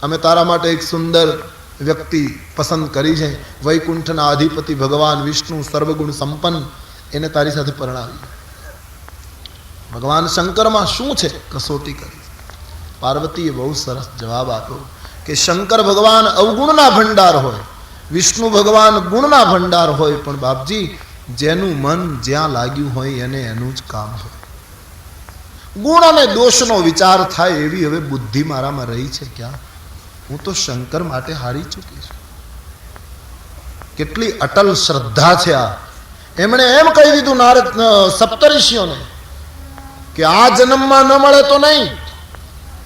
અમે તારા માટે એક સુંદર વ્યક્તિ પસંદ કરી છે, વૈકુંઠના અધિપતિ ભગવાન વિષ્ણુ સર્વગુણ સંપન્ન, એને તારી સાથે પરણાવી. ભગવાન શંકરમાં શું છે? કસોટી કરી. પાર્વતીએ બહુ સરસ જવાબ આપ્યો કે શંકર ભગવાન અવગુણના ભંડાર હોય, વિષ્ણુ ભગવાન ગુણના ભંડાર હોય, પણ બાપજી જેનું મન જ્યાં લાગ્યું હોય એને એનું જ કામ હોય. ગુણ અને દોષનો વિચાર થાય એવી હવે બુદ્ધિ મારામાં રહી છે ક્યાં? હું તો શંકર માટે હારી ચૂકી છું. કેટલી અટલ શ્રદ્ધા છે આ! એમણે એમ કહી દીધું નારદ સપ્તર્ષિઓને કે આ જન્મમાં ન મળે તો નહીં,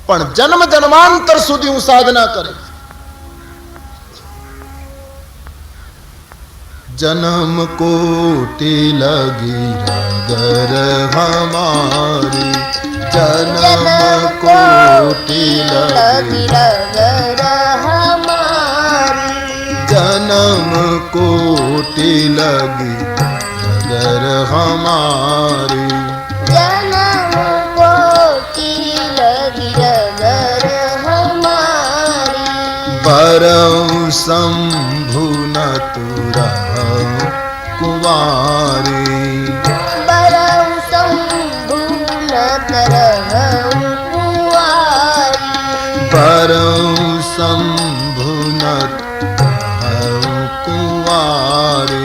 પણ જન્મ જન્માંતર સુધી હું સાધના કરીશ. जन्म कोटि लगी रगर हमारी, जन्म कोटि लगी रगर हमारी, जन्म कोटि लगी रगर हमारी, जन्म कोटि लगी रगर हमारी, परम शंभु न तुरा कुवारी, परम शंभु न तरहु कुवारी, परम शंभु न तरहु कुवारी,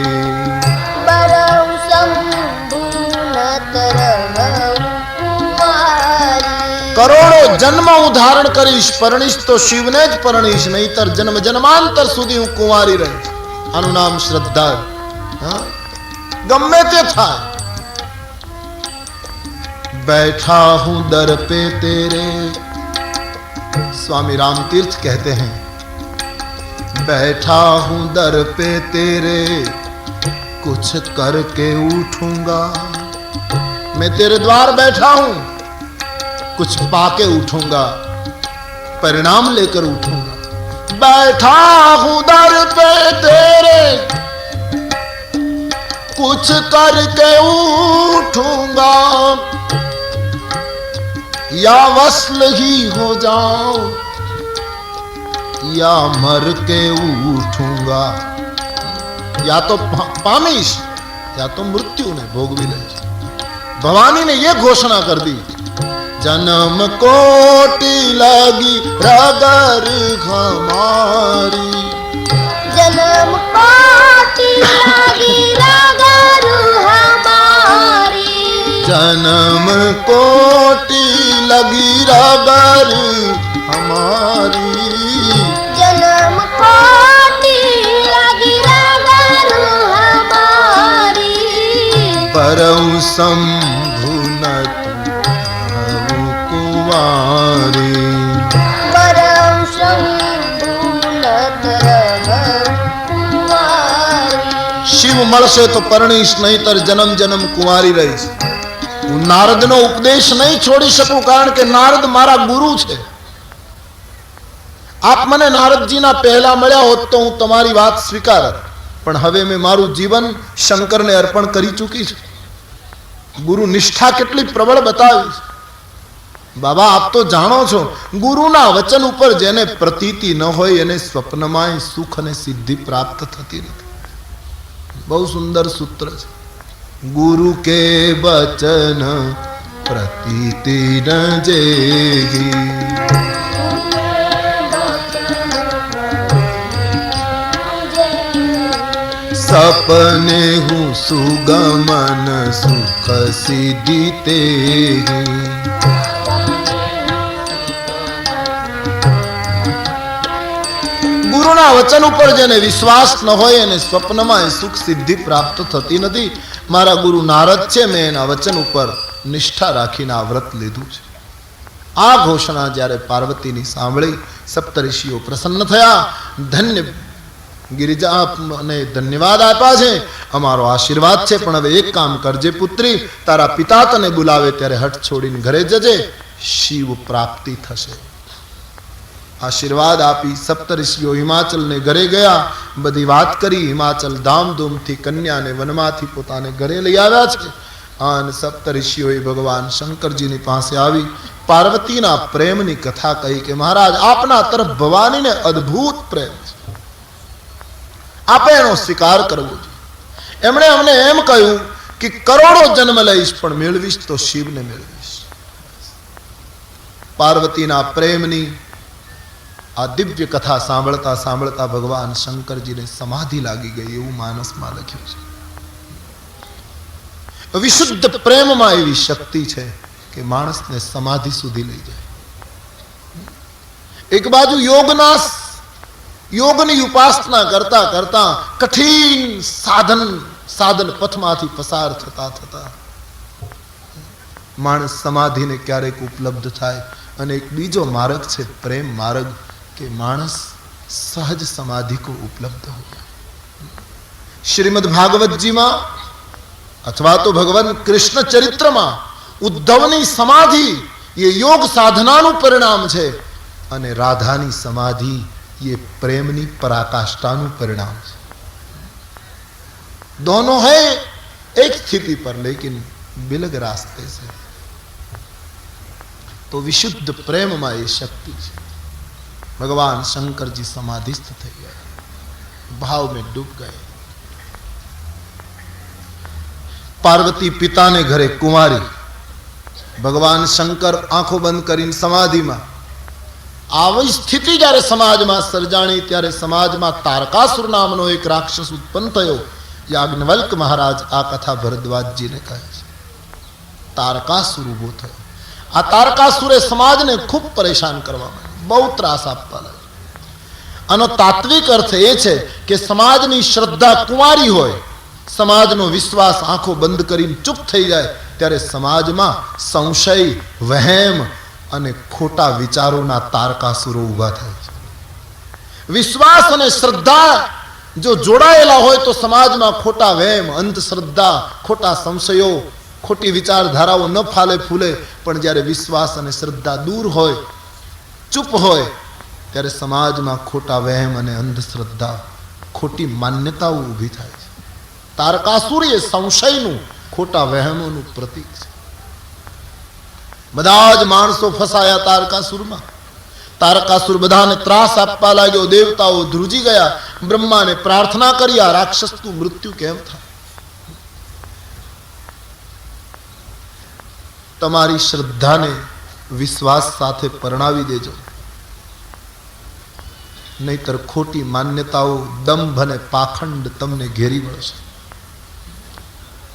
परम शंभु न तरहु कुवारी. करोड़ों जन्म उदाहरण करीश, परણીશ તો શિવને જ પરણીશ, નહીતર જન્મ જન્માંતર સુધી હું કુંવારી રહીશ. આનું નામ શ્રદ્ધા. गम्मे ते था. बैठा हूं दर पे तेरे, स्वामी राम तीर्थ कहते हैं, बैठा हूं दर पे तेरे, कुछ करके उठूंगा. मैं तेरे द्वार बैठा हूं, कुछ पाके उठूंगा, परिणाम लेकर उठूंगा. बैठा हूं दर पे तेरे, कुछ करके उठूंगा, या वस्ल ही हो जाऊं या मर के उठूंगा. या तो पामीश या तो मृत्यु ने भोगवी ले. भवानी ने यह घोषणा कर दी, जन्म कोटि लगी रगर हमारी, जन्म कोटि लगी रगर हमारी, जन्म कोटि लगी रगर हमारी, जन्म कोटि लगी रगर हमारी, परम शंभु न तरहु कुवारी, परम शंभु न तरहु कुवारी. शिव મળશે તો પરણીશ, નહીતર જન્મ જન્મ કુંવારી રહીશ. હું નારદનો ઉપદેશ નહીં છોડી શકું, કારણ કે નારદ મારા ગુરુ છે. આપ મને નારદજીના પહેલા મળ્યા હોત તો હું તમારી વાત સ્વીકારત, પણ હવે મેં મારું જીવન શંકરને અર્પણ કરી ચૂકી છું. ગુરુ નિષ્ઠા કેટલી પ્રબળ બતાવી. બાબા આપ તો જાણો છો, ગુરુના વચન ઉપર જેને પ્રતીતિ ન હોય એને સ્વપ્નમાં સુખ અને સિદ્ધિ પ્રાપ્ત થતી નથી. બહુ સુંદર સૂત્ર છે. गुरु के वचन प्रतीति न जेगी, सपने हूँ सुगमन सुख सिद्धि तेगी, ગુરુના વચન ઉપર જેને વિશ્વાસ ન હોય એને સ્વપ્નમાં સુખ સિદ્ધિ પ્રાપ્ત થતી નથી. મારા ગુરુ નારદ છે, મેં એના વચન ઉપર નિષ્ઠા રાખીને આ વ્રત લીધું છે. આ ઘોષણા જ્યારે પાર્વતીની સાંભળી સપ્તર્ષિઓ પ્રસન્ન થયા. ધન્ય ગિરિજાને ધન્યવાદ આપ્યા છે, અમારો આશીર્વાદ છે, પણ હવે એક કામ કરજે પુત્રી, તારા પિતા તને બોલાવે ત્યારે હઠ છોડીને ઘરે જજે, શિવ પ્રાપ્તિ થશે. આશીર્વાદ આપી સપ્તર્ષિઓ હિમાચલને ઘરે ગયા. બધી વાત કરી. હિમાચલ ધામધૂમથી કન્યાને વનમાંથી પોતાને ઘરે લઈ આવ્યા છે. અને સપ્તર્ષિઓએ ભગવાન શંકરજીની પાસે આવી પાર્વતીના પ્રેમની કથા કહી કે મહારાજ આપના તરફ ભવાનીને અદ્ભુત પ્રેમ છે, આપે એનો સ્વીકાર કરવો જોઈએ. એમણે અમને એમ કહ્યું કે કરોડો જન્મ લઈશ પણ મેળવીશ તો શિવને મેળવીશ. પાર્વતીના પ્રેમની આ દિવ્ય કથા સાંભળતા સાંભળતા ભગવાન શંકરજીને સમાધિ લાગી ગઈ એવું માનસમાં લખ્યું છે. વિશુદ્ધ પ્રેમમાં એવી શક્તિ છે કે માણસને સમાધિ સુધી લઈ જાય. એક બાજુ યોગની ઉપાસના કરતા કરતા કઠિન સાધન પથમાંથી પસાર થતા થતા માણસ સમાધિને ક્યારેક ઉપલબ્ધ થાય. અને એક બીજો માર્ગ છે પ્રેમ માર્ગ કે માણસ સહજ સમાધિ को उपलब्ध हो गया. श्रीमद् भागवत जी में अथवा तो भगवान कृष्ण चरित्र में उद्धवनी समाधि ये योग साधनाનું परिणाम છે અને રાધાની સમાધિ ये प्रेमनी पराकाष्ठाનું परिणाम છે. दोनों है एक स्थिति पर लेकिन बिलग रास्ते से. तो विशुद्ध प्रेम में ये शक्ति है. भगवान शंकर जी समाधिस्थ थे गए, भाव में डूब गए. पार्वती पिता ने घरे कुमारी, भगवान शंकर आंखों बंद करीने समाधि में. આવી સ્થિતિ જ્યારે સમાજમાં સર્જાણી ત્યારે સમાજમાં તારકાસુર નામનો એક રાક્ષસ ઉત્પન્ન થયો. યાજ્ઞવલ્ક મહારાજ આ કથા ભરદ્વાજજીને કહે છે. તારકાસુર ઉભો થયો. આ તારકાસુરે સમાજને ખૂબ પરેશાન કરવા માંડ્યો, બહુ ત્રાસ આપવા લાગ્યો. આનો તાત્વિક અર્થ એ છે કે સમાજની શ્રદ્ધા કુંવારી હોય, સમાજનો વિશ્વાસ આંખો બંધ કરીને ચૂપ થઈ જાય ત્યારે સમાજમાં સંશય, વહેમ અને ખોટા વિચારોના તારકાસુરો ઉભા થાય છે. વિશ્વાસ અને શ્રદ્ધા જો જોડાયેલા હોય તો સમાજમાં ખોટા વહેમ, અંધશ્રદ્ધા, ખોટા સંશયો, ખોટી વિચારધારાઓ ન ફાલે ફૂલે. પણ જ્યારે વિશ્વાસ અને શ્રદ્ધા દૂર હોય, ચૂપ હોય, ત્યારે સમાજમાં ખોટા વહેમ અને અંધશ્રદ્ધા, ખોટી માન્યતાઓ ઊભી થાય છે. તારકાસુર એ સંશયનું, ખોટા વહેમોનું પ્રતીક છે. બધા જ માણસો ફસાયા તારકાસુરમાં. તારકાસુર બધાને ત્રાસ આપવા લાગ્યો. દેવતાઓ ધ્રુજી ગયા, બ્રહ્માને પ્રાર્થના કરી આ રાક્ષસનું મૃત્યુ કેમ થાય? તમારી શ્રદ્ધાને વિશ્વાસ સાથે પરણાવી દેજો, નહીતર ખોટી માન્યતાઓ, દંભ અને પાખંડ તમને ઘેરી વળશે.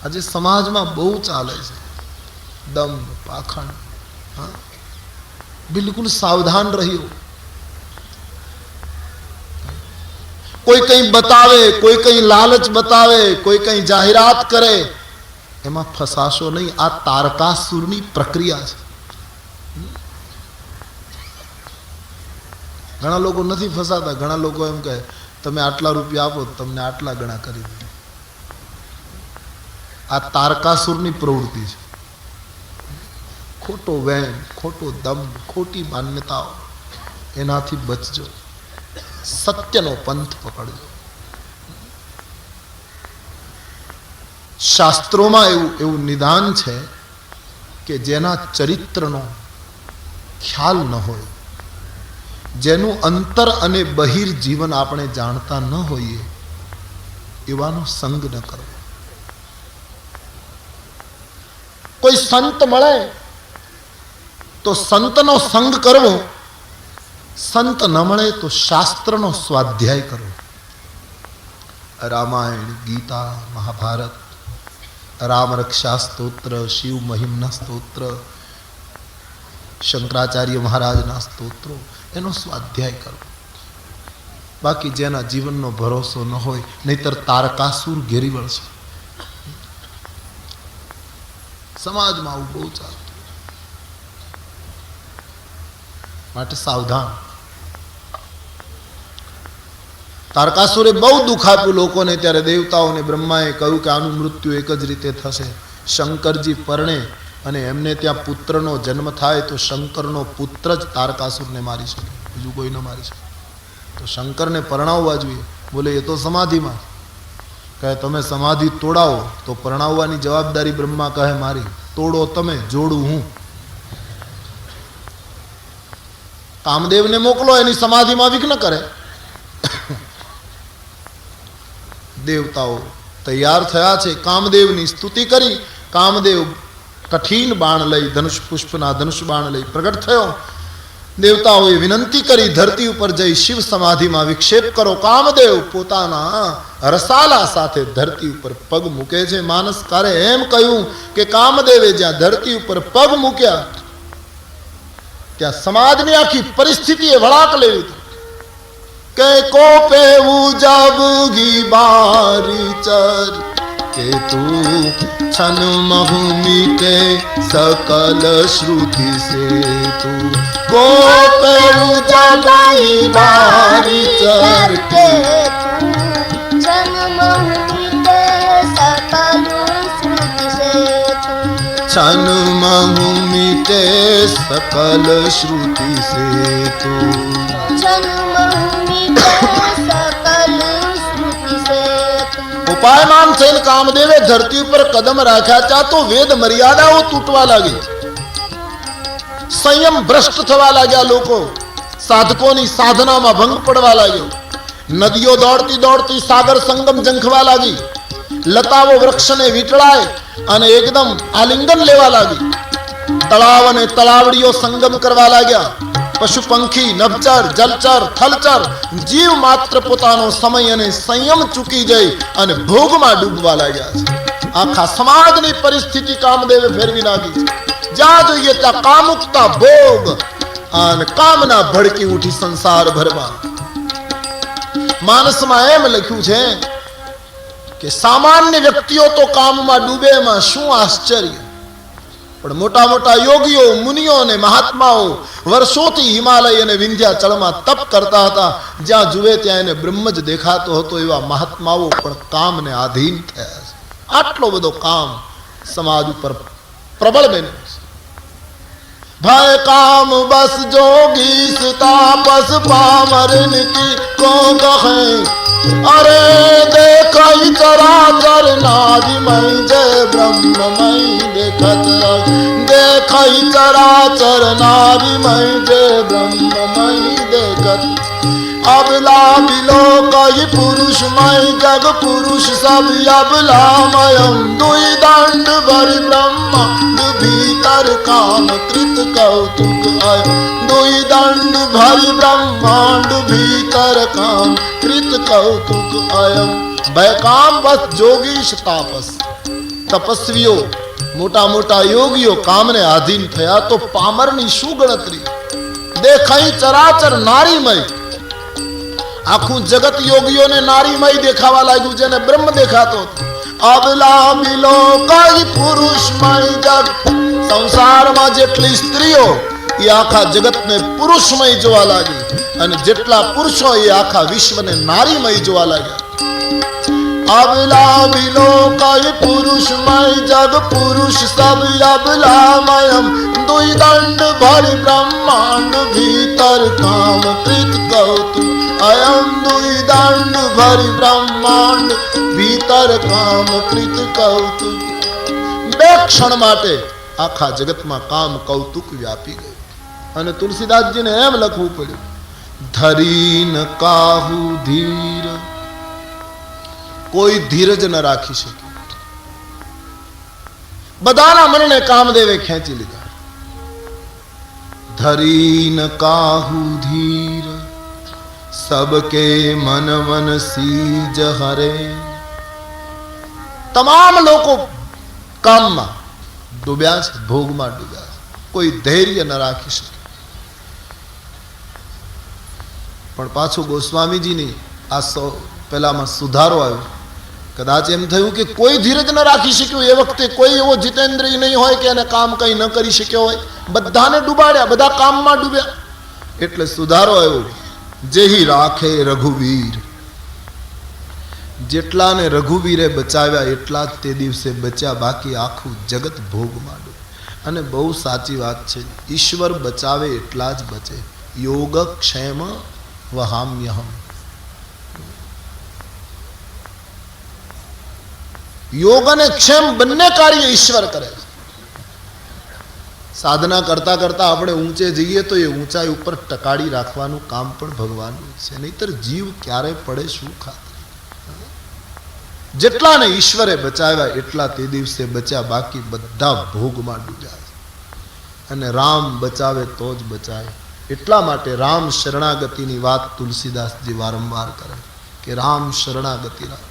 આજે સમાજમાં બહુ ચાલે છે દંભ, પાખંડ. बिल्कुल सावधान रहियो. कोई कहीं बतावे, कोई कहीं लालच बतावे, कोई कहीं जाहिरात करे, एमा फसाशो नहीं. आ तारकासुरनी प्रक्रिया है. घણા લોકો નથી ફસાતા. ઘણા લોકો એમ કહે તમે આટલા રૂપિયા આપો તમને આટલા ગણા કરી દે. આ તારકાસુરની પ્રવૃત્તિ છે. ખોટો વહેમ, ખોટો દમ, ખોટી માન્યતાઓ, એનાથી બચજો. સત્યનો પંથ પકડજો. શાસ્ત્રોમાં એવું નિદાન છે કે જેના ચરિત્રનો ખ્યાલ ન હોય, જેનું અંતર અને બહિર જીવન આપણે જાણતા ન હોઈએ, એવાનો સંગ ન કરવો. કોઈ સંત મળે તો સંતનો સંગ કરવો, સંત ન મળે તો શાસ્ત્રનો સ્વાધ્યાય કરવો. રામાયણ, ગીતા, મહાભારત, રામ રક્ષા સ્તોત્ર, શિવ મહિમના સ્તોત્ર, શંકરાચાર્ય મહારાજના સ્તોત્રો, એનો સ્વાધ્યાય કરવો. બાકી જેના જીવનનો ભરોસો ન હોય, નહીતર તારકાસુર ઘેરી વળશે. સમાજમાં આવું બહુ ચાલે, માટે સાવધાન. તારકાસુરે બહુ દુઃખ આપ્યું લોકોને. ત્યારે દેવતાઓને બ્રહ્માએ કહ્યું કે આનું મૃત્યુ એક જ રીતે થશે. શંકરજી પરણે અને એમને ત્યાં પુત્રનો જન્મ થાય તો શંકરનો પુત્ર જ તારકાસુરને મારી શકે, બીજું કોઈ ન મારી શકે. તો શંકરને પરણાવવા જોઈએ. બોલે એ તો સમાધિમાં. કહે તમે સમાધિ તોડાવો તો પરણાવવાની જવાબદારી બ્રહ્મા કહે મારી. તોડો તમે, જોડું હું. કામદેવને મોકલો, એની સમાધિમાં વિઘ્ન કરે. દેવતાઓ તૈયાર થયા છે, કામદેવની સ્તુતિ કરી. કામદેવ કઠિન બાણ લઈ, ધનુષ પુષ્પના ધનુષ બાણ લઈ પ્રગટ થયો. દેવતાઓએ વિનંતી કરી, ધરતી ઉપર જઈ શિવ સમાધિમાં વિક્ષેપ કરો. કામદેવ પોતાના રસાલા સાથે ધરતી ઉપર પગ મૂકે છે. માનસકારે એમ કહ્યું કે કામદેવે જ્યાં ધરતી ઉપર પગ મૂક્યા ત્યાં સમાજની આખી પરિસ્થિતિએ વળાક લેવી કે કોપે ઉજબગી બારી ચર કે તું છન મહુ મીટે સકલ શ્રુતિ સે તું કોપે ઉજબગી બારી ચર કે છન મહુ મીટે સકલ શ્રુતિ સે તું છન મહુ મીટે સકલ શ્રુતિ સે તું ઉપાયમાન થઈને કામદેવે ધરતી ઉપર કદમ રાખ્યા ત્યાં તો વેદ મર્યાદાઓ તૂટવા લાગી, સંયમ ભ્રષ્ટ થવા લાગ્યા. લોકો સાધકોની સાધનામાં ભંગ પડવા લાગ્યો. નદીઓ દોડતી દોડતી સાગર સંગમ ઝંખવા લાગી. લતાઓ વૃક્ષને વીંટળાય અને એકદમ આલિંગન લેવા લાગી. તળાવ અને તળાવડીઓ સંગમ કરવા લાગ્યા. પશુ પંખી, નભચર, જલચર, થલચર જીવ માત્ર પોતાનો સમય અને સંયમ ચૂકી જઈ અને ભોગમાં ડૂબવા લાગ્યા છે. આખા સમાજની પરિસ્થિતિ કામદેવે ફેરવી નાખી છે. જ્યાં જોઈએ ત્યાં કામુકતા, ભોગ અને કામના ભડકી ઉઠી સંસાર ભરમાં. માનસમાં એમ લખ્યું છે કે સામાન્ય વ્યક્તિઓ તો કામમાં ડૂબે, એમાં શું આશ્ચર્ય. પણ મોટા મોટા યોગીઓ, મુનિઓ અને મહાત્માઓ વર્ષોથી હિમાલય અને વિંધ્યાચળમાં તપ કરતા હતા. જ્યાં જુએ ત્યાં એને બ્રહ્મ જ દેખાતો હતો. એવા મહાત્માઓ પણ કામને આધીન થયા છે. આટલો બધો કામ સમાજ ઉપર પ્રબળ બન્યો છે. ભય કામ બસ જોગી તાપસ પામરન કી કો કહે અરે દેખાઈ ચરાચર નારીમય જય બ્રહ્મમય દેખત દેખાઈ ચરાચર નારીમય જય બ્રહ્મમય દેખત અબલા બિલો કઈ પુરુષમય જગ પુરુષ સબ અબલામયમ દુઈ દંડ ભરી બ્રહ્માંડ ભીતર કામ કૃત કૌતુક આય દુઈ દંડ ભરી બ્રહ્માંડ ભીતર કામ કૃત કૌતુક આયમ. ભય કામ બસ જોગીશ તાપસ, તપસ્વીઓ મોટા મોટા યોગીઓ કામને આધીન થયા તો પામરની શું ગણતરી. દેખાઈ ચરાચર નારીમય, આખું જગત યોગીઓને નારીમય દેખાવા લાગ્યું, જેને બ્રહ્મ દેખાતો હતો. અબલા બિલો કઈ પુરુષમય જગ, સંસારમાં જેટલી સ્ત્રીઓ એ આખા જગતને પુરુષમય જોવા લાગી અને જેટલા પુરુષો એ આખા વિશ્વને નારીમય જોવા લાગ્યા. અબલા બિલો કઈ પુરુષમય જગ પુરુષ સબ અબલામયમ દુઈ દંડ ભરી બ્રહ્માંડ ભીતર કામ કૃત કૌતુક અયમ દુઈ દંડ ભરી બ્રહ્માંડ ભીતર કામ કૃત કૌતુક. બે ક્ષણ માટે આખા જગતમાં કામ કૌતુક વ્યાપી ગયું. અને તુલસીદાસજીને એમ લખવું પડ્યું, ધરી ન કાહુ ધીર, કોઈ ધીરજ ન રાખી શકે. બધાના મનને કામદેવે ખેંચી લીધા. ધરી ન કાહુ ધીર સબકે મન વન સીજ હરે. તમામ લોકો કામમાં ડૂબ્યા છે, ભોગમાં ડૂબ્યા છે. કોઈ ધૈર્ય ન રાખી શકે. પણ પાછું ગોસ્વામીજીની આ પેલામાં સુધારો આવ્યો. કદાચ એમ થયું કે કોઈ ધીરજ ન રાખી શક્યું. એ વખતે કોઈ એવો જીતેન્દ્રિય નહીં હોય કે એને કામ કઈ ન કરી શક્યો હોય. બધાને ડૂબાડ્યા, બધા કામમાં ડૂબ્યા. એટલે સુધારો આવ્યો, જેહી રાખે રઘુવીર. જેટલાને રઘુવીરે બચાવ્યા એટલા જ તે દિવસે બચ્યા, બાકી આખું જગત ભોગમાં ડૂબે. અને બહુ સાચી વાત છે, ઈશ્વર બચાવે એટલા જ બચે. યોગક્ષેમ વહામ્યહમ. યોગ અને ક્ષેમ બંને કાર્ય ઈશ્વર કરે છે. સાધના કરતા કરતા આપણે ઊંચે જઈએ તો એ ઊંચાઈ ઉપર ટકાડી રાખવાનું કામ પણ ભગવાનનું છે, નહીતર જીવ ક્યારે પડે શું ખાતરી. જેટલાને ઈશ્વરે બચાવ્યા એટલા તે દિવસે બચ્યા, બાકી બધા ભોગમાં ડૂબ્યા. અને રામ બચાવે તો જ બચાય. એટલા માટે રામ શરણાગતિની વાત તુલસીદાસજી વારંવાર કરે કે રામ શરણાગતિ રાખ,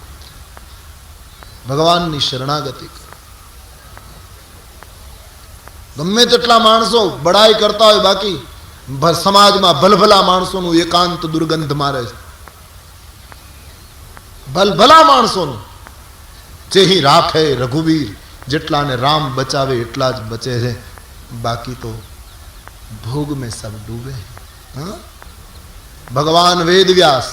ભગવાનની શરણાગતિ કરો. ગમે તેટલા માણસો બડાઈ કરતા હોય, બાકી સમાજમાં ભલભલા માણસોનું એકાંત દુર્ગંધ મારે છે. ભલભલા માણસોનું જેહી રાખે રઘુવીર, જેટલાને રામ બચાવે એટલા જ બચે છે, બાકી તો ભોગ में सब डूबे. भगवान वेद व्यास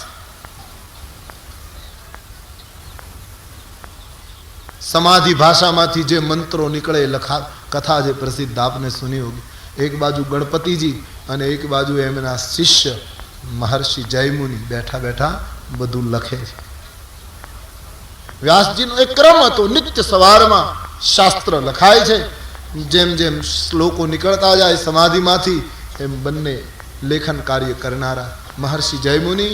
समाधि भाषा माथी जे मंत्रों निकले लखा कथा जे प्रसिद्ध आपने सुनी होगी. एक बाजू गणपति जी અને એક બાજુ એમના શિષ્ય મહર્ષિ જયમુનિ બેઠા બેઠા બધું લખે છે. વ્યાસજીનો એક ક્રમ હતો, નિત્ય સવારમાં શાસ્ત્ર લખાય છે. જેમ જેમ શ્લોકો નીકળતા જાય સમાધિમાંથી એમ બંને લેખન કાર્ય કરનારા મહર્ષિ જયમુનિ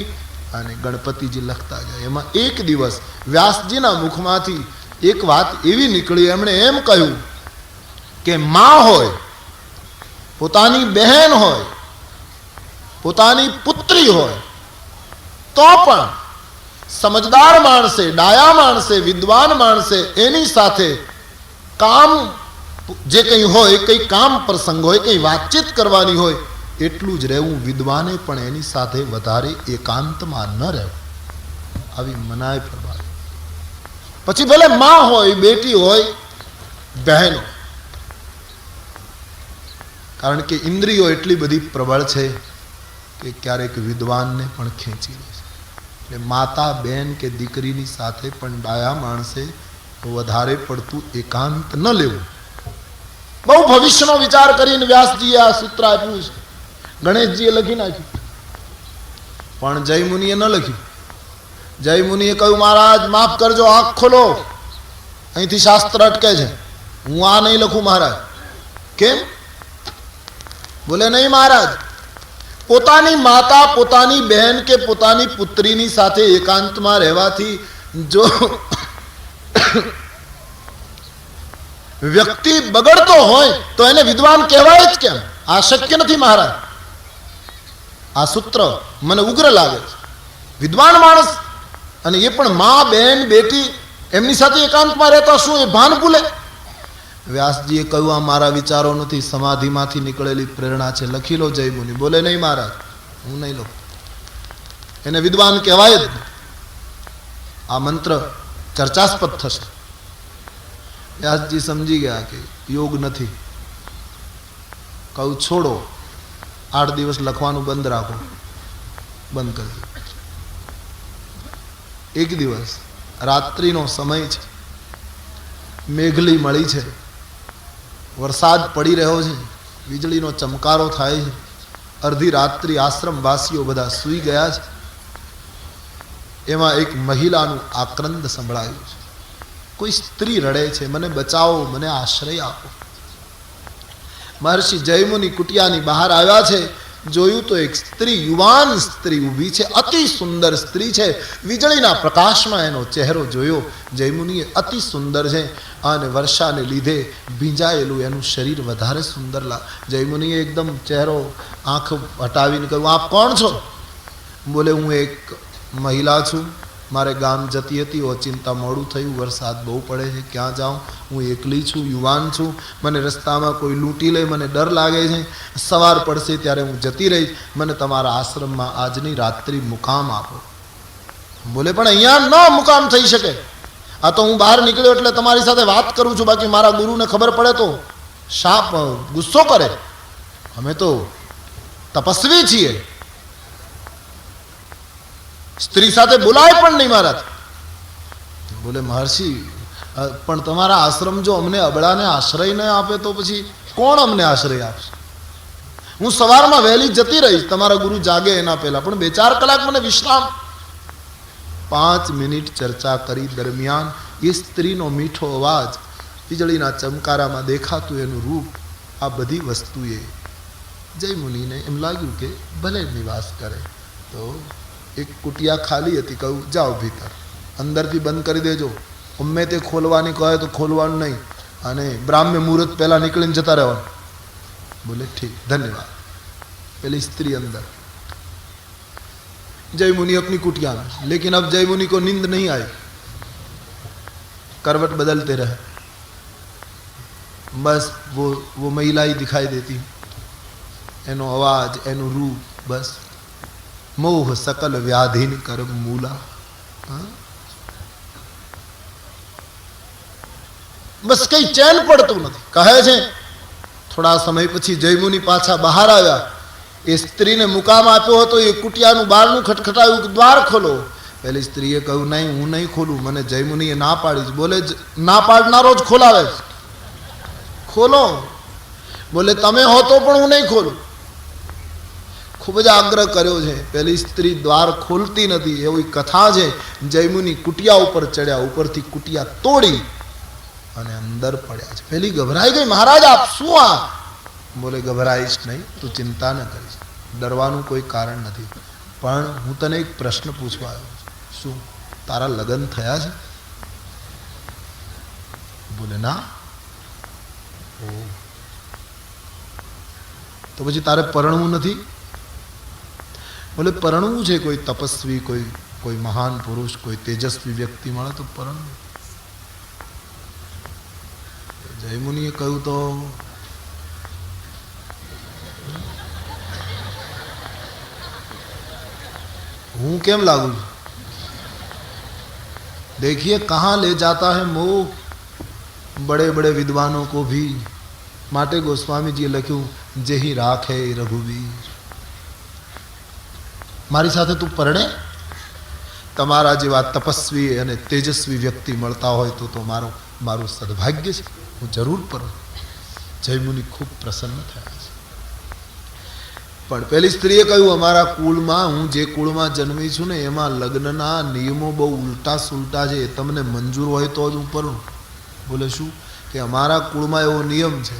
અને ગણપતિજી લખતા જાય. એમાં એક દિવસ વ્યાસજીના મુખમાંથી એક વાત એવી નીકળી, એમણે એમ કહ્યું કે માં હોય, પોતાની બહેન હોય, પોતાની પુત્રી હોય, તો પણ સમજદાર માણસે, ડાયા માણસે, વિદ્વાન માણસે એની સાથે કામ જે કંઈ હોય, કંઈ કામ પ્રસંગ હોય, કંઈ વાતચીત કરવાની હોય એટલું જ રહેવું. વિદ્વાને પણ એની સાથે વધારે એકાંતમાં ન રહેવું. આવી મનાય ફરમાવી. પછી ભલે માં હોય, બેટી હોય, બહેન હોય, કારણ કે ઇન્દ્રિયો એટલી બધી પ્રબળ છે કે ક્યારેક વિદ્વાનને પણ ખેંચી લે છે. એટલે માતા, બેન કે દીકરીની સાથે પણ ડાયા માણસે વધારે પડતું એકાંત ન લેવું. બહુ ભવિષ્યનો વિચાર કરીને વ્યાસજીએ આ સૂત્ર આપ્યું છે. ગણેશજીએ લખી નાખ્યું, પણ જયમુનિએ ન લખ્યું. જયમુનિએ કહ્યું, મહારાજ માફ કરજો, આંખ ખોલો, અહીંથી શાસ્ત્ર અટકે છે, હું આ નહીં લખું મહારાજ. કેમ? બોલે નહીં મહારાજ, પોતાની માતા, પોતાની બહેન કે પોતાની પુત્રીની સાથે એકાંતમાં રહેવાથી જો વ્યક્તિ બગડતો હોય તો એને વિદ્વાન કહેવાય જ કેમ? આ શક્ય નથી મહારાજ. આ સૂત્ર મને ઉગ્ર લાગે છે. વિદ્વાન માણસ અને એ પણ માં, બેન, બેટી એમની સાથે એકાંતમાં રહેતા શું એ ભાન ભૂલે? વ્યાસજીએ કહ્યું, આ મારા વિચારો નથી, સમાધિમાંથી નીકળેલી પ્રેરણા છે, લખી લો જયમુનિ. બોલે નહીં મહારાજ, હું નહીં લખું, એને વિદ્વાન કહેવાય જ. આ મંત્ર ચર્ચાસ્પદ થશે. વ્યાસજી સમજી ગયા કે યોગ નથી. કહું છોડો, 8 દિવસ લખવાનું બંધ રાખો, બંધ કરી દો. એક દિવસ રાત્રિનો સમય છે, મેઘલી મળી છે, વરસાદ પડી રહ્યો છે, વીજળીનો ચમકારો થાય છે. અડધી રાત્રિ આશ્રમવાસીઓ બધા સૂઈ ગયા છે. એમાં એક મહિલાનું આક્રંદ સંભળાયું છે. કોઈ સ્ત્રી રડે છે, મને બચાવો, મને આશ્રય આપો. મહર્ષિ જયમુનિ કુટિયાની બહાર આવ્યા છે. જોયું તો એક સ્ત્રી, યુવાન સ્ત્રી ઊભી છે, અતિ સુંદર સ્ત્રી છે. વીજળીના પ્રકાશમાં એનો ચહેરો જોયો. જયમુનિએ અતિ સુંદર છે અને વર્ષાને લીધે ભીંજાયેલું એનું શરીર વધારે સુંદર જયમુનિએ એકદમ ચહેરો, આંખ હટાવીને કહ્યું, આપ કોણ છો? બોલે, હું એક મહિલા છું, મારે ગામ જતી હતી, ઓચિંતા મોડું થયું, વરસાદ બહુ પડે છે, ક્યાં જાઉં, હું એકલી છું, યુવાન છું, મને રસ્તામાં કોઈ લૂંટી લે, મને ડર લાગે છે, સવાર પડશે ત્યારે હું જતી રહીશ, મને તમારા આશ્રમમાં આજની રાત્રિ મુકામ આપો. બોલે, પણ અહીંયા ન મુકામ થઈ શકે, આ તો હું બહાર નીકળ્યો એટલે તમારી સાથે વાત કરું છું, બાકી મારા ગુરુને ખબર પડે તો શાપ ગુસ્સો કરે, અમે તો તપસ્વી છીએ, સ્ત્રી સાથે બોલાય પણ નહીં મહારાજ. બોલે, મહર્ષિ પણ તમારા આશ્રમ જો અમને અબળાને આશ્રય ન આપે તો પછી કોણ અમને આશ્રય આપશે? હું સવારમાં વહેલી જતી રહીશ, તમારા ગુરુ જાગે એના પહેલા, પણ 2-4 કલાક મને વિશ્રામ. 5 મિનિટ ચર્ચા કરી દરમિયાન એ સ્ત્રીનો મીઠો અવાજ, વીજળીના ચમકારામાં દેખાતું એનું રૂપ આ બધી વસ્તુએ જયમુનિને એમ લાગ્યું કે ભલે નિવાસ કરે. તો એક કુટિયા ખાલી હતી. કહ્યું જાઓ ભીતર, અંદરથી બંધ કરી દેજો. ગમે તે ખોલવાની કહે તો ખોલવાનું નહીં, અને બ્રાહ્મ્ય મુહૂર્ત પહેલા નીકળીને જતા રહેવાનું. બોલે ઠીક, ધન્યવાદ. પેલી स्त्री अंदर, जयमुनि अपनी कुटिया में. लेकिन अब जयमुनि को नींद नहीं आई, करवट बदलते रहे. बस वो महिला ही दिखाई देती, एनो अवाज, एनो रूप, बस मोह सकल व्याधिन कर मूला. बस कई चैन પડતું નથી. કહે છે થોડા સમય પછી જયમુનિ પાછા બહાર આવ્યા. એ સ્ત્રીને મુકામ આપ્યો હતો. એ કુટિયાનું બારણું ખટખટાયું કે દ્વાર ખોલો. પેલી સ્ત્રીએ કહ્યું નહીં, હું નહીં ખોલું, મને જયમુનિએ ના પાડી છે. બોલે ના પાડનારો જ ખોલાવે છે, ખોલો. બોલે તમે હો તો પણ હું નહીં ખોલું. ખૂબ જ આગ્રહ કર્યો છે. પેલી સ્ત્રી દ્વાર ખોલતી નથી. એવી કથા છે. જયમુનિ કુટિયા ઉપર ચડ્યા, ઉપરથી કુટિયા તોડી અને અંદર પડ્યા છે. પેલી ગભરાઈ ગઈ, મહારાજ આપ શું આ? બોલે ગભરાઈશ નહીં, તું ચિંતા ન કરીશ, ડરવાનું કોઈ કારણ નથી. પણ હું તને એક પ્રશ્ન પૂછવા આવ્યો છું. શું તારા લગ્ન થયા છે? બોલે ના. તો પછી તારે પરણવું નથી? બોલે પરણવું છે. કોઈ તપસ્વી, કોઈ મહાન પુરુષ, કોઈ તેજસ્વી વ્યક્તિ મળે તો પરણવું. જયમુનિએ કહ્યું તો હું કેમ લાગુ છું? देखिए कहाँ ले जाता है मोह बड़े बड़े विद्वानों को भी. માટે ગોસ્વામીજીએ લખ્યું જેહી રાખે રઘુવીર. મારી સાથે તું પરણે. તમારા જેવા તપસ્વી અને તેજસ્વી વ્યક્તિ મળતા હોય તો મારું સદભાગ્ય છે. હું જરૂર પરણું. જયમુનિ ખૂબ પ્રસન્ન થયા છે. પણ પેલી સ્ત્રીએ કહ્યું અમારા કુળમાં, હું જે કુળમાં જન્મી છું ને એમાં લગ્નના નિયમો બહુ ઉલટા સુલટા છે. તમને મંજૂર હોય તો જ હું પરણું. બોલે શું? કે અમારા કુળમાં એવો નિયમ છે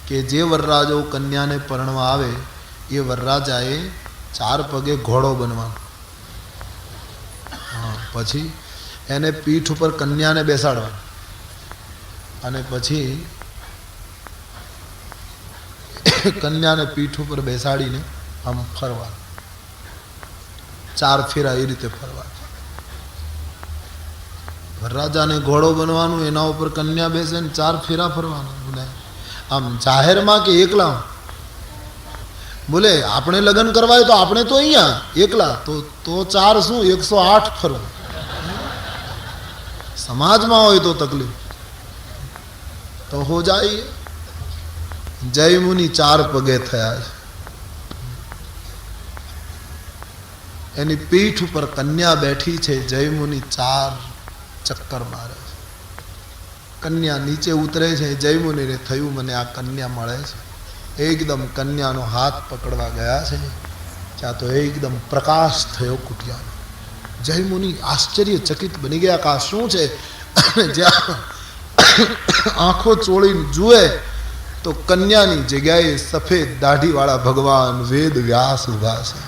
કે જે વરરાજો કન્યાને પરણવા આવે એ વરરાજાએ 4 પગે ઘોડો બનવાનો. પછી એને પીઠ ઉપર કન્યાને બેસાડવાનો અને પછી કન્યાને પીઠ ઉપર બેસાડીને આમ ફરવાનું. 4 ફેરા એ રીતે ફરવાનું. વરરાજાને ઘોડો બનવાનું, એના ઉપર કન્યા બેસે ને 4 ફેરા ફરવાના. આમ જાહેરમાં કે એકલા? બોલે આપણે લગ્ન કરવાય તો આપણે તો અહીંયા એકલા, તો 4 શું 108 ફરવું. સમાજમાં હોય તો તકલીફ તો હો જાય. જયમુનિ 4 પગે થયા છે. એની પીઠ ઉપર કન્યા બેઠી છે. જયમુનિ 4 ચક્કર મારે છે. કન્યા નીચે ઉતરે છે. જયમુનિને થયું મને આ કન્યા મળે છે. એકદમ કન્યાનો હાથ પકડવા ગયા છે ત્યાં તો એકદમ પ્રકાશ થયો કુટિયાનો. જયમુનિ આશ્ચર્યચકિત બની ગયા કે આ શું છે? જ્યાં આંખો ચોળીને જુએ તો કન્યાની જગ્યાએ સફેદ દાઢીવાળા ભગવાન વેદ વ્યાસ ઉભા છે.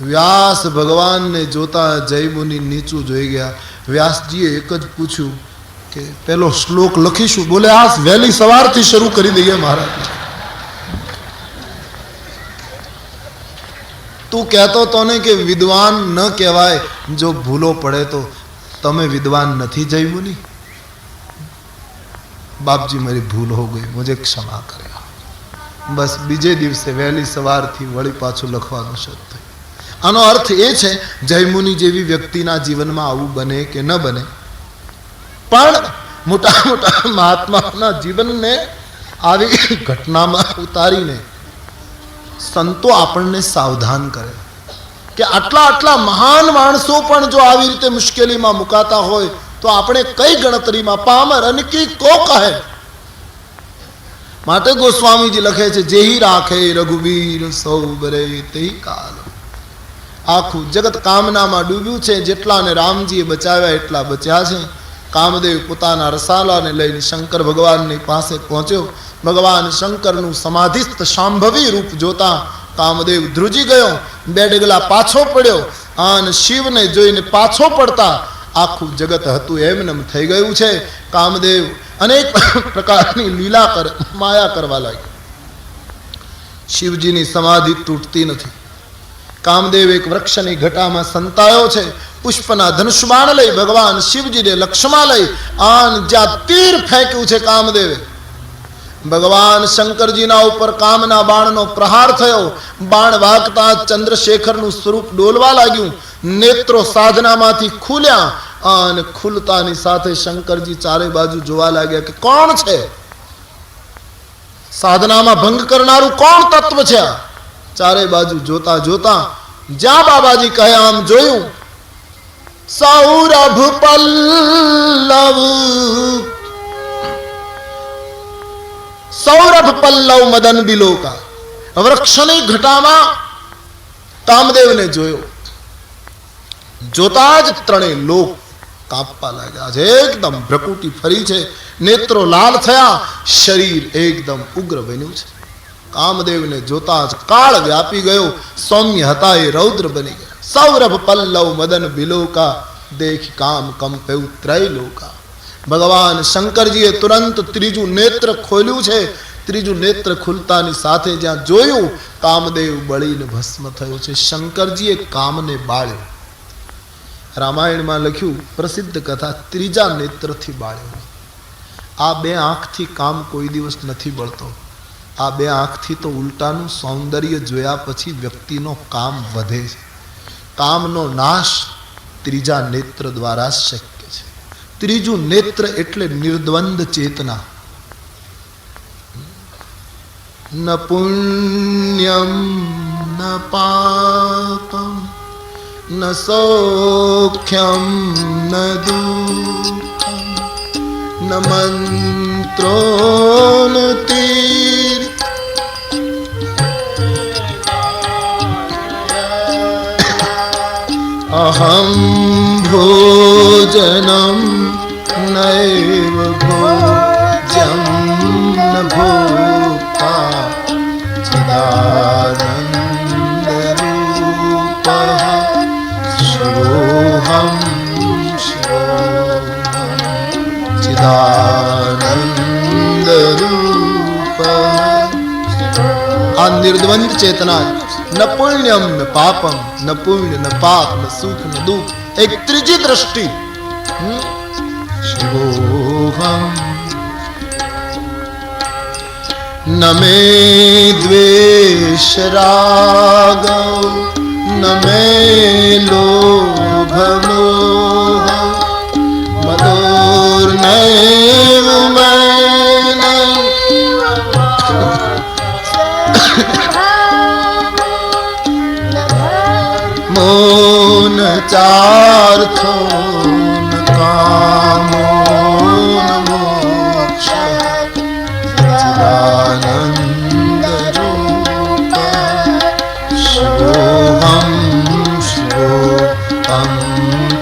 વ્યાસ ભગવાનને જોતા જયમુનિ નીચું જોઈ ગયા. વ્યાસજીએ એક જ પૂછ્યું કે પેલો શ્લોક લખીશું? બોલે આ વહેલી સવારથી શરૂ કરી દઈએ મહારાજ. તું કહેતો તો ને કે વિદ્વાન ન કહેવાય જો ભૂલો પડે તો. તમે વિદ્વાન નથી જયમુનિ? બાપજી મારી ભૂલ હો ગઈ, મુझे ક્ષમા કરે. બસ બીજે દિવસે વહેલી સવારથી વળી પાછું લખવાનું શરૂ થયું. આનો અર્થ એ છે જયમુનિ જેવી વ્યક્તિના જીવનમાં આવું બને કે ન બને, પણ મોટા મોટા મહાત્માઓના જીવનને આવી ઘટનામાં ઉતારીને સંતો આપણને સાવધાન કરે કે આટલા મહાન માણસો પણ જો આવી રીતે મુશ્કેલીમાં મુકાતા હોય તો આપણે કઈ ગણતરીમાં પામર અને કી કો કહે. માટે ગોસ્વામીજી લખે છે જેહી રાખે રઘુવીર સૌ બરે તેહી કાલ. આખું જગત કામનામાં ડૂબ્યું છે. જેટલાને રામજીએ બચાવ્યા એટલા બચ્યા છે. કામદેવ પોતાના રસાલાને લઈને શંકર ભગવાનની પાસે પહોંચ્યો. ભગવાન શંકરનું સમાધિસ્થ શાંભવી રૂપ જોતા કામદેવ ધ્રુજી ગયો, બે ડગલા પાછો પડ્યો અને શિવને જોઈને પાછો પડતા આખું જગત હતું એમનેમ થઈ ગયું છે. કામદેવ અનેક પ્રકારની લીલા માયા કરવા લાગ્યો. શિવજીની સમાધિ તૂટતી નથી. કામદેવ એક વૃક્ષની ઘટામાં સંતાયો છે. પુષ્પના ધનુષબાણ લઈ ભગવાન શિવજીને લક્ષ્યમાં લઈ આન જ્યાં તીર ફેંક્યું છે કામદેવે, ભગવાન શંકરજીના ઉપર કામના બાણનો પ્રહાર થયો. બાણ વાગતા ચંદ્રશેખરનું સ્વરૂપ ડોલવા લાગ્યું. નેત્રો સાધનામાંથી ખુલ્યા અને ખુલતાની સાથે શંકરજી ચારે બાજુ જોવા લાગ્યા કે કોણ છે, સાધનામાં ભંગ કરનારું કોણ તત્વ છે. ચારે બાજુ જોતા જોતા જ્યાં બાબાજી કહે આમ જોયું. સૌરભ પલ્લવ સૌરભ પલ્લવ મદન બિલોકા, વૃક્ષની ઘટામાં કામદેવને જોયો. જોતા જ ત્રણેય લોક કાપવા લાગ્યા છે. એકદમ ભ્રકુટી ફરી છે, નેત્રો લાલ થયા, શરીર એકદમ ઉગ્ર બન્યું છે. કામદેવને જોતા જ કાળ વ્યાપી ગયો. સૌમ્ય હતા એ રૌદ્ર બની ગયા. સૌરભ પલ્લવ મદન બિલોકા, દેખ કામ કંપે ત્રૈલોકા. ભગવાન શંકરજીએ તુરંત ત્રીજું નેત્ર ખોલ્યું છે. ત્રીજું નેત્ર ખુલતાની સાથે જ્યાં જોયું કામદેવ બળીને ભસ્મ થયો છે. શંકરજીએ કામને બાળ્યો. રામાયણમાં લખ્યું પ્રસિદ્ધ કથા, ત્રીજા નેત્રથી બાળ્યો. આ બે આંખથી કામ કોઈ દિવસ નથી બળતો. આ બે આંખથી તો ઉલટાનું સૌંદર્ય જોયા પછી વ્યક્તિનો કામ વધે છે. કામનો નાશ ત્રીજા નેત્ર દ્વારા શક્ય છે. ત્રીજું નેત્ર એટલે નિર્દ્વંદ ચેતના. ન પુણ્યમ ન પાપમ ન સૌખ્યમ ન દુઃખમ ન મંત્રો ન તીર અહમ ભોજનમ નૈવ ભોજ્યમ ન ભોક્તા ચિદાનંદ રૂપઃ શિવોહમ શિવોહમ ચિદાનંદ રૂપઃ. આ નિર્દ્વંદ ચેતના, ન પુણ્યમ ન પાપમ, ન પુણ્ય ન પાપ, ન સુખ ન દુઃખ, એક ત્રીજી દ્રષ્ટિ. શિવોહમ ન મે દ્વેષ રાગ ન મે લોભ મોહ મદોર્નૈવ મેન મોન ચાર્થો ન કામો ન મોક્ષ ચિદાનંદ રૂપ શિવોહમ શિવોહમ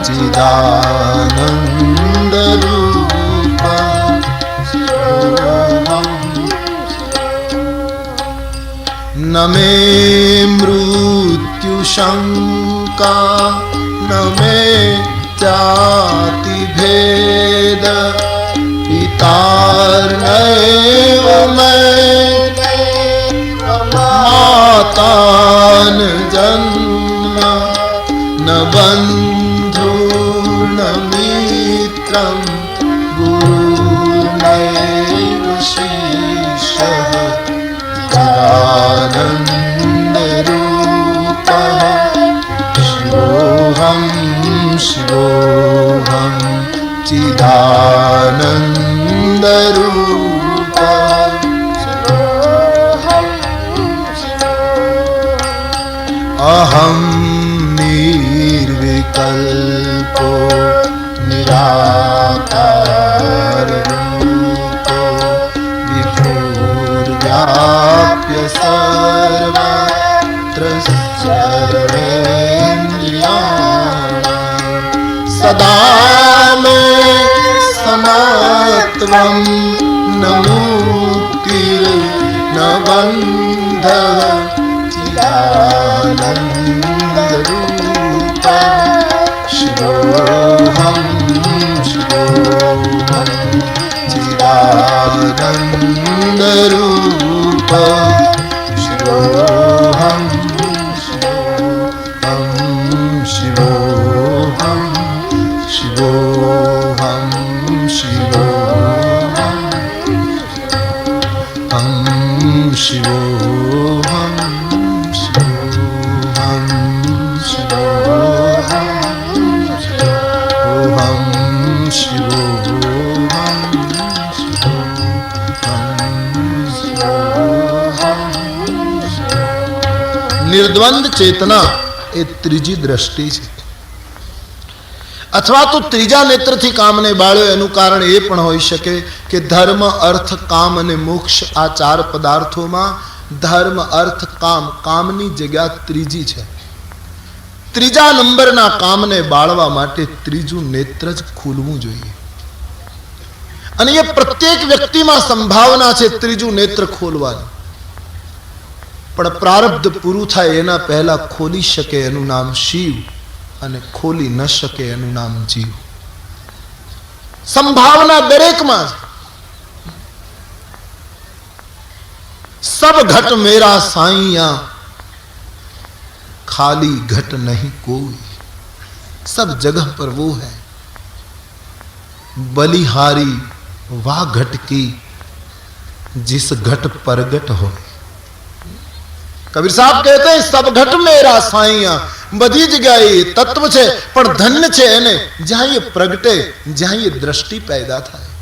ચિદાનંદ રૂપ શિવોહમ. ન મે મૃત્યુ શંકા ન મે જાતિ ભેદ પિતાર્નૈવ મેન માતાન જન્મ ન બંધુ ન મિત્રમ ગુરુર્નૈવ શિષ્યઃ ચિદાનંદ રૂપઃ શિવોહમ શિવોહમ ચિદાનંદ રૂપઃ. અહમ નિર્વિકલ્પો નિરાકાર રૂપો વિભુર્વ્યાપ્ય સર્વત્ર સર્વેન્દ્રિયાણાં સદા મે त्वं न मुक्तिर्न बन्धः चिदानन्दरूप शिवोऽहं शिवोऽहं चिदानन्दरूप शिवोऽहं शिवोऽहं शिवोऽहं शिवोऽहं शिवोऽहं शिवोऽहं निर्द्वंद चेतना એ ત્રીજી દ્રષ્ટિ છે અથવા તો ત્રીજા નેત્રથી કામને બાળ્યો એનું કારણ એ પણ હોઈ શકે કે ધર્મ અર્થ કામ અને મોક્ષ આ ચાર પદાર્થોમાં ધર્મ અર્થ કામ કામની જગ્યા ત્રીજી છે ત્રીજા નંબરના કામને બાળવા માટે ત્રીજું નેત્ર જ ખુલવું જોઈએ અને એ પ્રત્યેક વ્યક્તિમાં સંભાવના છે ત્રીજું નેત્ર ખોલવાની પણ પ્રારબ્ધ પૂરું થાય એના પહેલા ખોલી શકે એનું નામ શિવ અને ખોલી ન શકે એનું નામ જીવ સંભાવના દરેકમાં सब घट मेरा साईया खाली घट नहीं कोई सब जगह पर वो है बलिहारी वाह घट की जिस घट परगट हो कबीर साहब कहते हैं सब घट मेरा साईया बधी जगह ये तत्व छे पण धन्य छे एने जहां ये प्रगटे जहां ये दृष्टि पैदा थाय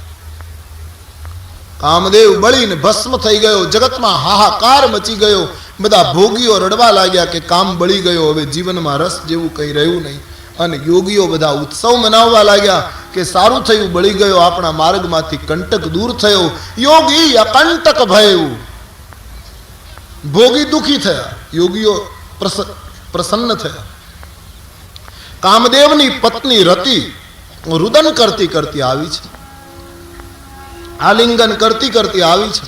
कामदेव बळीने भस्म थई गयो जगत में हाहाकार मची गयो बधा भोगीओ रडवा लाग्या के काम बळी गयो हवे जीवन में रस जेवुं कई रह्युं नहीं अने योगीओ बधा उत्सव मनाववा लाग्या के सारू थयुं बळी गयो आपणा मार्गमांथी कंटक दूर थयो योगी अकंटक भयु भोगी दुखी थया योगीओ प्रसन्न थया कामदेवनी पत्नी रति रुदन करती करती आवी छे आलिंगन करती करती आवी छे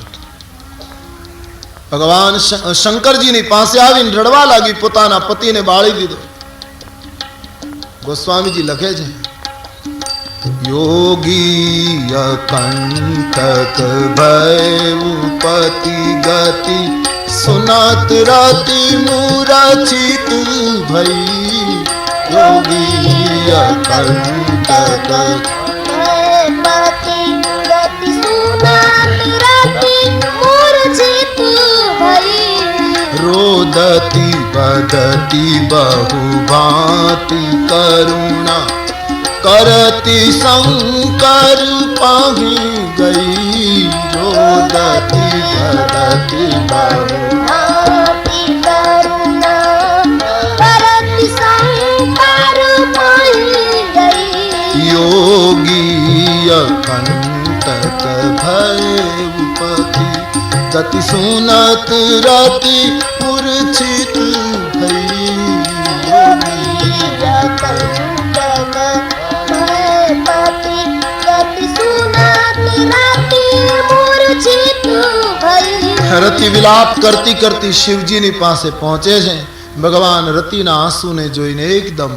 भगवान शंकर जी नी पासे आवीने रडवा लागी पोताना पति ने बाळी दीधो गोस्वामी जी लखे छे योगी अकंटक भयउ पति गति सुनत रति मूर्छित भई योगी अकंटक पति गति सुनत रति मूर्छित भई रोदति बदति बहु भांति करुणा करती शंकर पाही गई रोदति बदति बहु भांति करुणा करती शंकर पाही गई योगी अकंटक भयउपति गति सुनत रति मूर्छित भई योगी अकंटक भयपति गति सुनत रति मूर्छित भई रति विलाप करती करती शिवजी नी पासे पहुंचे छे भगवान रति ना आंसू ने जोईने एकदम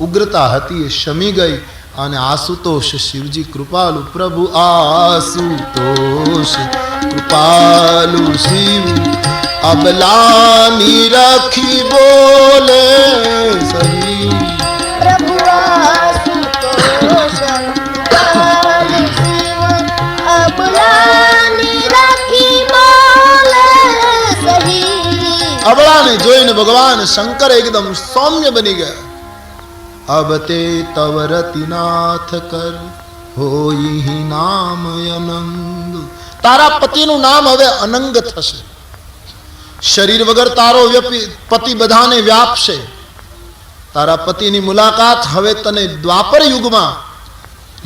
उग्रता हती ए शमी गई અને આશુતોષ શિવજી કૃપાલુ પ્રભુ આશુતોષ કૃપાલુ શિવ અબલાની રાખી બોલે સહી प्रभु आशुतोष कृपालु शिव अबलानी राखी बोले सही અબલાને જોઈને ભગવાન શંકર એકદમ સૌમ્ય બની ગયા अब ते तव रतिनाथ कर होई ही नाम अनंग तारा पतिनु नाम हवे अनंग थशे शरीर वगर तारो पति बधाने व्यापशे तारा पतिनी मुलाकात हवे तने द्वापर युगमां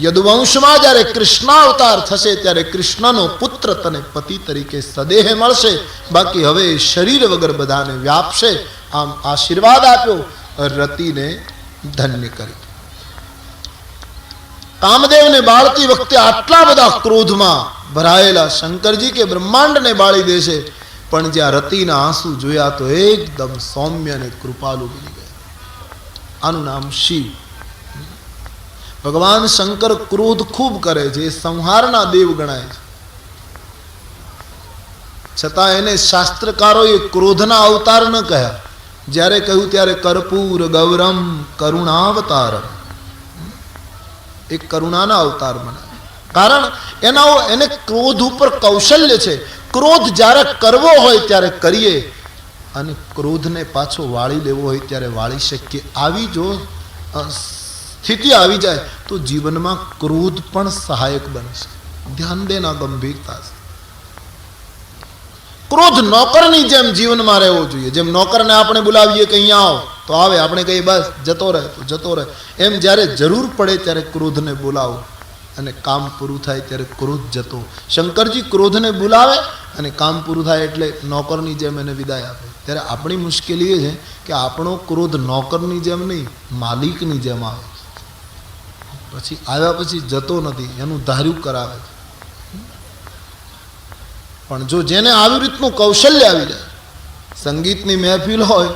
यदुवंशमां ज्यारे कृष्णावतार थशे त्यारे कृष्णनो पुत्र तने पति तरीके सदेह मळशे बाकी हवे शरीर वगर बधाने व्यापशे आम आशीर्वाद आप्यो रतिने धन्य करी કામદેવને બાળતી વખતે આટલા બધા ક્રોધમાં ભરાયેલા શંકરજી કે બ્રહ્માંડને બાળી દેશે, પણ જ્યાં રતિના આંસુ જોયા તો એકદમ સૌમ્ય અને કૃપાલુ બની ગયા. આનું નામ શિવ. ભગવાન શંકર ક્રોધ ખૂબ કરે છે, એ સંહારના દેવ ગણાય છે. છતાં એને શાસ્ત્રકારોએ ક્રોધના અવતાર ન કહ્યા. જ્યારે કહ્યું ત્યારે કર્પૂર ગૌરમ કરુણાવતારમ, એક કરુણાના અવતાર બનાવે. કારણ એને ક્રોધ ઉપર કૌશલ્ય છે. ક્રોધ જ્યારે કરવો હોય ત્યારે કરીએ, અને ક્રોધને પાછો વાળી લેવો હોય ત્યારે વાળી શકીએ. આવી જો સ્થિતિ આવી જાય તો જીવનમાં ક્રોધ પણ સહાયક બનશે. ધ્યાન દેના ગંભીરતા છે. ક્રોધ નોકરની જેમ જીવનમાં રહેવો જોઈએ. જેમ નોકરને આપણે બોલાવીએ કે અહીંયા આવો તો આવે, આપણે કહીએ બસ જતો રહે તો જતો રહે. એમ જ્યારે જરૂર પડે ત્યારે ક્રોધને બોલાવો અને કામ પૂરું થાય ત્યારે ક્રોધ જતો. શંકરજી ક્રોધને બોલાવે અને કામ પૂરું થાય એટલે નોકરની જેમ એને વિદાય આપે. ત્યારે આપણી મુશ્કેલી એ છે કે આપણો ક્રોધ નોકરની જેમ નહીં, માલિકની જેમ આવે. પછી આવ્યા પછી જતો નથી, એનું ધાર્યું કરાવે. પણ જો જેને આવી રીતનું કૌશલ્ય આવી જાય, સંગીતની મહેફિલ હોય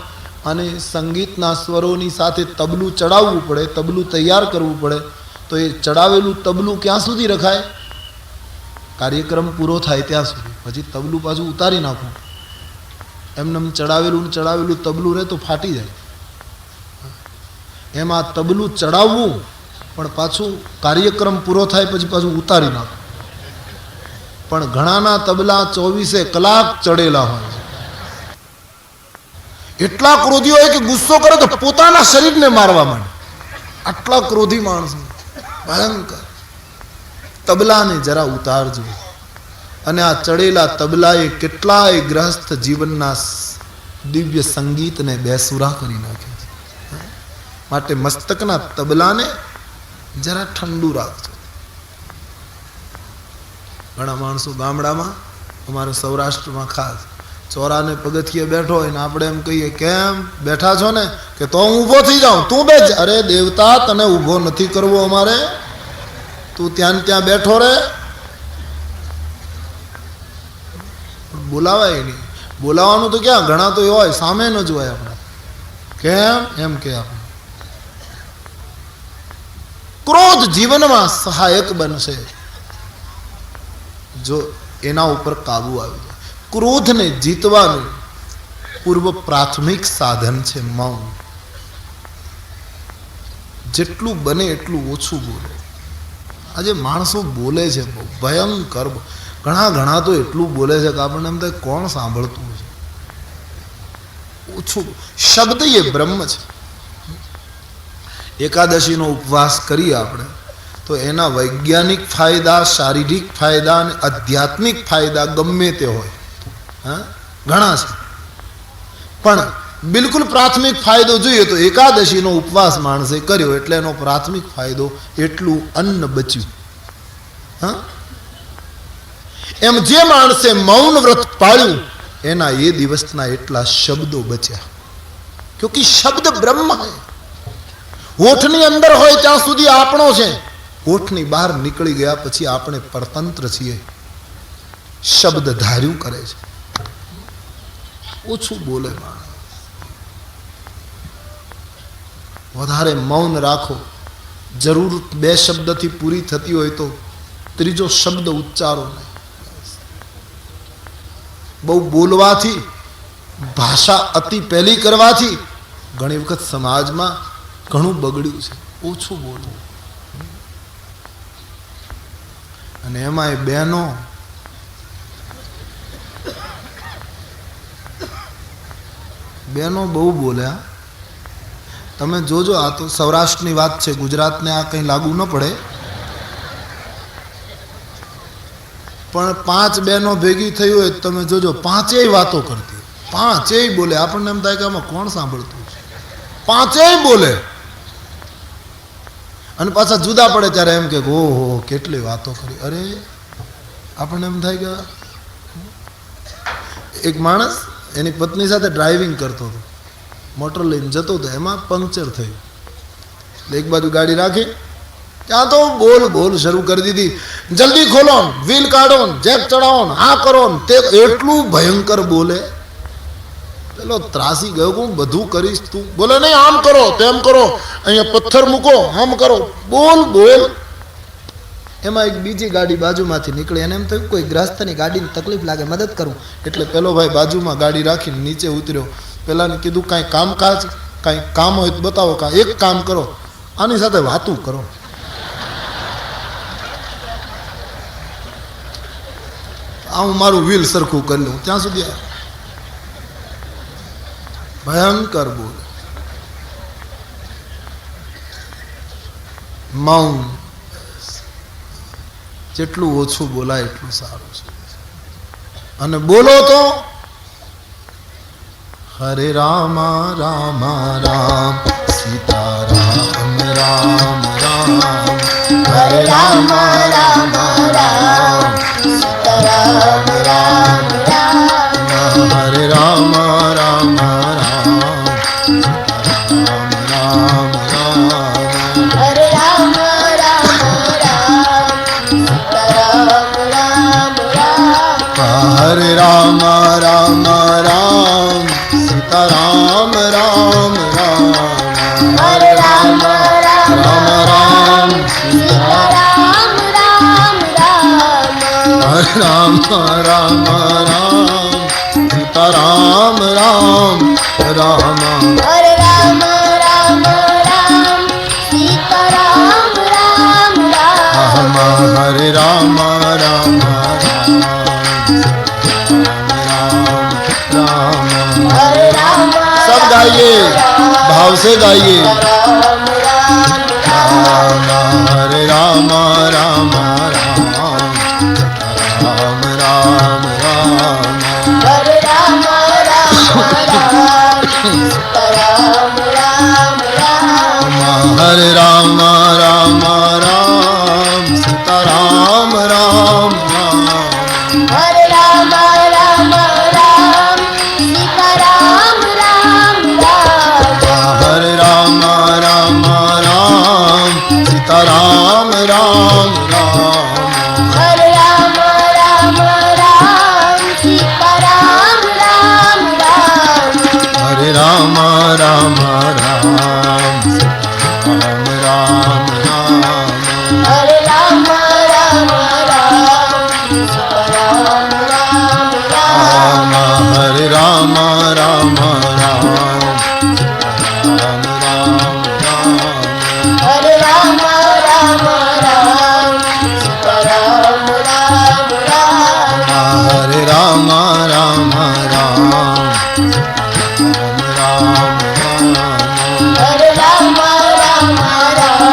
અને સંગીતના સ્વરોની સાથે તબલું ચડાવવું પડે, તબલું તૈયાર કરવું પડે, તો એ ચડાવેલું તબલું ક્યાં સુધી રખાય? કાર્યક્રમ પૂરો થાય ત્યાં સુધી. પછી તબલું પાછું ઉતારી નાખવું. એમને ચડાવેલું તબલું રહે તો ફાટી જાય. એમાં તબલું ચડાવવું પણ પાછું કાર્યક્રમ પૂરો થાય પછી પાછું ઉતારી નાખવું. પણ ઘણાના તબલા 24 કલાક ચડેલા હોય. એટલા ક્રોધી હોય કે ગુસ્સો કરે તો પોતાના શરીરને મારવા માંડે. આટલા ક્રોધી માણસ ભયંકર. તબલાને જરા ઉતારજો. અને આ ચડેલા તબલાએ કેટલાય ગ્રહસ્થ જીવનના દિવ્ય સંગીતને બેસુરા કરી નાખ્યા છે. માટે મસ્તકના તબલાને જરા ઠંડુ રાખજો. ઘણા માણસો ગામડામાં, અમારે સૌરાષ્ટ્રમાં ખાસ, ચોરાને પગથિયે બેઠો હોય ને આપણે એમ કહીએ કેમ બેઠા છો ને, કે તો હું ઊભો થઈ જાઉં, તું બેસ. અરે દેવતા, તને ઊભો નથી કરવો અમારે, તું ત્યાં બેઠો રહે. બોલાવાય નહીં. બોલાવાનું તો ક્યાં, ઘણા તો એવા હોય સામે ન જોવાય આપણે. કેમ એમ કે આપણે. ક્રોધ જીવનમાં સહાયક બનશે જો એના ઉપર કાબુ આવી જાય. ક્રોધને જીતવાનું પૂર્વ પ્રાથમિક સાધન છે મૌન. જેટલું બને એટલું ઓછું બોલો. આજે માણસો બોલે છે બહુ ભયંકર. ઘણા તો એટલું બોલે છે કે આપણને એમ થાય કોણ સાંભળતું છે. ઓછું. શબ્દ એ બ્રહ્મ છે. એકાદશીનો ઉપવાસ કરીએ આપણે તો એના વૈજ્ઞાનિક ફાયદા, શારીરિક ફાયદા અને આધ્યાત્મિક ફાયદા ગમે તે હોય, હા ઘણા છે. પણ બિલકુલ પ્રાથમિક ફાયદો જોઈએ તો એકાદશીનો ઉપવાસ માણસે કર્યો એટલે એનો પ્રાથમિક ફાયદો એટલું અન્ન બચ્યું. હા, એમ જે માણસે મૌન વ્રત પાળ્યું એના એ દિવસના એટલા શબ્દો બચ્યા. ક્યોંકિ શબ્દ બ્રહ્મ હૈ. હોઠની અંદર હોય ત્યાં સુધી આપણો છે. હોઠની બહાર નીકળી ગયા પછી આપણે પરતંત્ર છીએ. શબ્દ ધાર્યું કરે છે. ઓછું બોલે માણસ. વધારે મૌન રાખો. જરૂર 2 શબ્દથી પૂરી થતી હોય તો ત્રીજો શબ્દ ઉચ્ચારો નહીં. બહુ બોલવાથી, ભાષા અતિ પહેલી કરવાથી ઘણી વખત સમાજમાં ઘણું બગડ્યું છે. ઓછું બોલવું. અને એમાંય બહેનો બહુ બોલ્યા. તમે જોજો, આ તો સૌરાષ્ટ્રની વાત છે, ગુજરાતને આ કંઈ લાગુ ન પડે. પણ 5 બહેનો ભેગી થઈ હોય તમે જોજો, 5એય વાતો કરતી, 5એય બોલે. આપણને એમ થાય કે આમાં કોણ સાંભળતું છે. 5એય બોલે અને પાછા જુદા પડે ત્યારે એમ કે ઓહો કેટલી વાતો કરી. અરે આપણને એમ થાય કે એક માણસ એની પત્ની સાથે ડ્રાઇવિંગ કરતો હતો, મોટર લઈને જતો હતો, એમાં પંક્ચર થયું. એક બાજુ ગાડી રાખી ત્યાં તો બોલ બોલ શરૂ કરી દીધી, જલ્દી ખોલો, વ્હીલ કાઢો, જેક ચડાવો, આ કરો તે, એટલું ભયંકર બોલે. પેલો ત્રાસી ગયો, હું બધું કરીશ, તું બોલે નહીં, આમ કરો, તેમ કરો, અહીંયા પથ્થર મૂકો, આમ કરો, બોલ બોલ. એમાં એક બીજી ગાડી બાજુમાંથી નીકળી, અને એમ થયું કોઈ ગ્રહસ્થની ગાડીની તકલીફ લાગે, મદદ કરું. એટલે પેલો ભાઈ બાજુમાં ગાડી રાખીને નીચે ઉતર્યો. પેલાને કીધું કાંઈ કામકાજ, કાંઈ કામ હોય તો બતાવો, કાંઈ એક કામ કરો, આની સાથે વાતું કરો. આ હું મારું વ્હીલ સરખું કરી લઉં ત્યાં સુધી. ભયંકર બોલ, મૌન. જેટલું ઓછું બોલાય એટલું સારું છે. અને બોલો તો હરે રામ રામ રામ સીતા રામ રામ રામ, હરે રામ રામ રામ સીતા રામ રામ રામ, હરે રામ રામ રામ રામ રામ, હરે રામ રામ રામ સીતારામ રામ રામ, હરે રામ રામ રામ સીતા રામ રામ રામ, હરે રામ રામ રામ રામ સીતારામ રામ રામ, હરે રામ રામ રામ સીતા રામ રામ રામ, હરે રામ રામ રામ સીતારામ રામ રામ, હરે રામ રામ राम હરે રામ सब गाइए, भाव से गाइए. રામ રામ राम हरे राम राम राम राम राम राम, હરે રામ રામ રામ સીતારામ રામ રામ, हरे राम राम राम सीता राम राम राम, હરે રામ રામ રામ સીતારામ રામ રામ, हरे राम राम राम सीता राम राम राम, હરે રામ રામ રામ સીતારામ રામ રામ, हरे राम राम राम राम राम राम, હરે રામ રામ રામ સીતારામ રામ રામ, हरे राम राम राम राम राम राम, હરે રામ રામ રામ સીતારામ રામ રામ, हरे राम राम राम राम राम, હરે રામ રામ રામ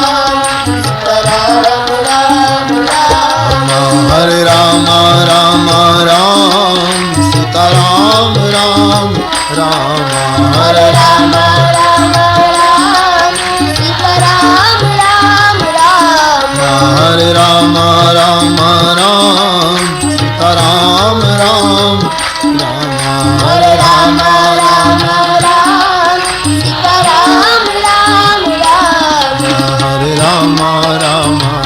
સીતારામ રામ રામ, हरे राम राम राम सीता राम राम राम, હરે રામ રામ રામ સીતારામ રામ રામ, हरे राम राम राम सीता राम राम राम, હરે રામ રામ રામ સીતારામ રામ રામ, हरे राम राम राम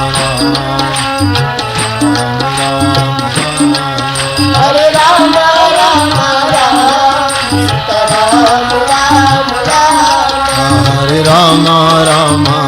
હરે રામ રામ રામ સીતારામ રામ રામ, हरे राम राम